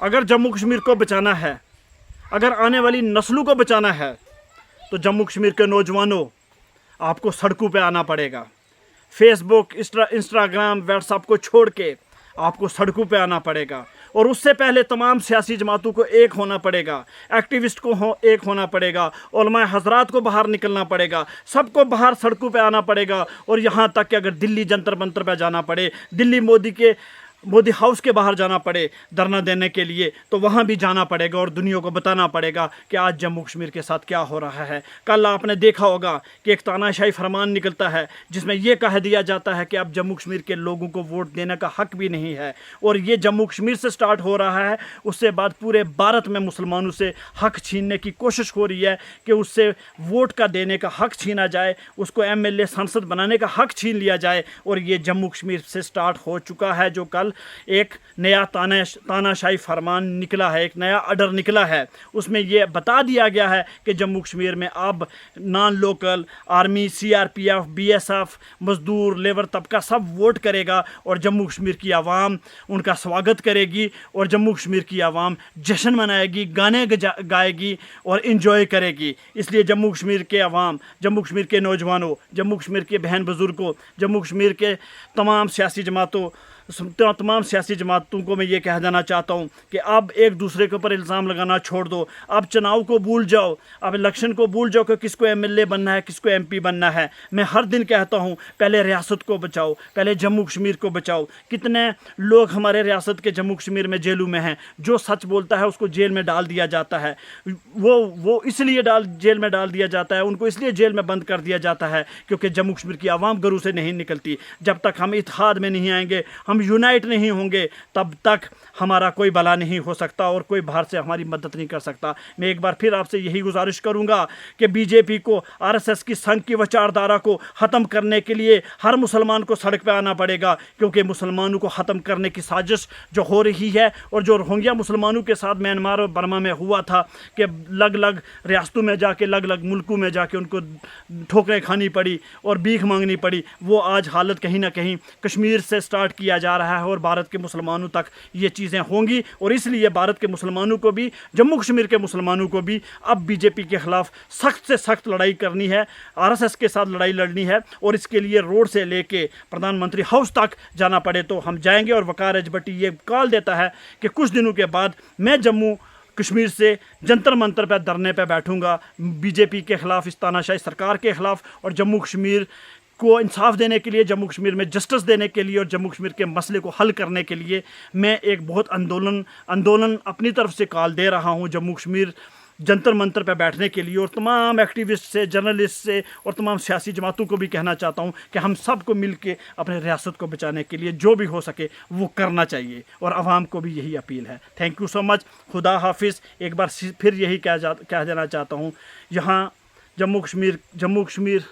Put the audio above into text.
अगर जम्मू कश्मीर को बचाना है, अगर आने वाली नस्लों को बचाना है, तो जम्मू कश्मीर के नौजवानों आपको सड़कों पे आना पड़ेगा। फेसबुक, इंस्टाग्राम, व्हाट्सएप को छोड़ के आपको सड़कों पे आना पड़ेगा। और उससे पहले तमाम सियासी जमातों को एक होना पड़ेगा, एक्टिविस्ट को एक होना पड़ेगा, उलमा हजरात को बाहर निकलना पड़ेगा, सबको बाहर सड़कों पे आना पड़ेगा। और यहाँ तक कि अगर दिल्ली जंतर मंतर पे जाना पड़े, दिल्ली मोदी हाउस के बाहर जाना पड़े धरना देने के लिए, तो वहाँ भी जाना पड़ेगा और दुनिया को बताना पड़ेगा कि आज जम्मू कश्मीर के साथ क्या हो रहा है। कल आपने देखा होगा कि एक तानाशाही फरमान निकलता है जिसमें यह कह दिया जाता है कि अब जम्मू कश्मीर के लोगों को वोट देने का हक भी नहीं है। और ये जम्मू कश्मीर से स्टार्ट हो रहा है, उससे बाद पूरे भारत में मुसलमानों से हक छीनने की कोशिश हो रही है कि उससे वोट का देने का हक छीना जाए, उसको MLA सांसद बनाने का हक छीन लिया जाए। और ये जम्मू कश्मीर से स्टार्ट हो चुका है, जो कल एक नया तानाशाही फरमान निकला है, एक नया ऑर्डर निकला है। उसमें यह बता दिया गया है कि जम्मू कश्मीर में अब non local, army, CRPF, BSF, मजदूर, लेबर तबका सब वोट करेगा और जम्मू कश्मीर की आवाम उनका स्वागत करेगी और जम्मू कश्मीर की आवाम जश्न मनाएगी, गाने गाएगी और इंजॉय करेगी। इसलिए जम्मू कश्मीर के आवाम, जम्मू कश्मीर के नौजवानों, जम्मू कश्मीर के बहन बुजुर्गों, जम्मू कश्मीर के तमाम सियासी जमातों को मैं ये कह देना चाहता हूँ कि अब एक दूसरे के ऊपर इल्ज़ाम लगाना छोड़ दो। अब चुनाव को भूल जाओ, अब इलेक्शन को भूल जाओ कि किसको MLA बनना है, किसको MP बनना है। मैं हर दिन कहता हूँ पहले रियासत को बचाओ, पहले जम्मू कश्मीर को बचाओ। कितने लोग हमारे रियासत के जम्मू कश्मीर में जेलों में हैं, जो सच बोलता है उसको जेल में डाल दिया जाता है। वो इसलिए जेल में डाल दिया जाता है, उनको इसलिए जेल में बंद कर दिया जाता है क्योंकि जम्मू कश्मीर की आवाम घरों से नहीं निकलती। जब तक हम इत्तेहाद में नहीं आएंगे, हम यूनाइट नहीं होंगे, तब तक हमारा कोई भला नहीं हो सकता और कोई बाहर से हमारी मदद नहीं कर सकता। मैं एक बार फिर आपसे यही गुजारिश करूंगा कि BJP को, RSS की संघ की विचारधारा को ख़त्म करने के लिए हर मुसलमान को सड़क पर आना पड़ेगा, क्योंकि मुसलमानों को ख़त्म करने की साजिश जो हो रही है और जो रोहिंग्या मुसलमानों के साथ म्यांमार और बर्मा में हुआ था कि अलग अलग रियासतों में जाके, अलग अलग मुल्कों में जाके उनको ठोकरें खानी पड़ी और भीख मांगनी पड़ी, वो आज हालत कहीं ना कहीं कश्मीर से स्टार्ट किया जा रहा है और भारत के मुसलमानों तक ये चीज़ें होंगी। और इसलिए भारत के मुसलमानों को भी, जम्मू कश्मीर के मुसलमानों को भी अब BJP के ख़िलाफ़ सख्त से सख्त लड़ाई करनी है, RSS के साथ लड़ाई लड़नी है। और इसके लिए रोड से लेके प्रधानमंत्री हाउस तक जाना पड़े तो हम जाएंगे। और वक़ार अजबटी ये कॉल देता है कि कुछ दिनों के बाद मैं जम्मू कश्मीर से जंतर मंतर पर धरने पर बैठूंगा BJP के ख़िलाफ़, इस तानाशाही सरकार के ख़िलाफ़, और जम्मू कश्मीर को इंसाफ देने के लिए, जम्मू कश्मीर में जस्टिस देने के लिए और जम्मू कश्मीर के मसले को हल करने के लिए मैं एक बहुत आंदोलन अपनी तरफ से कॉल दे रहा हूं जम्मू कश्मीर जंतर मंतर पर बैठने के लिए। और तमाम एक्टिविस्ट से, जर्नलिस्ट से और तमाम सियासी जमातों को भी कहना चाहता हूं कि हम सब को मिल के अपने रियासत को बचाने के लिए जो भी हो सके वो करना चाहिए। और आवाम को भी यही अपील है। Thank you so much. खुदा हाफिज़। एक बार फिर यही कह देना चाहता हूँ, यहाँ जम्मू कश्मीर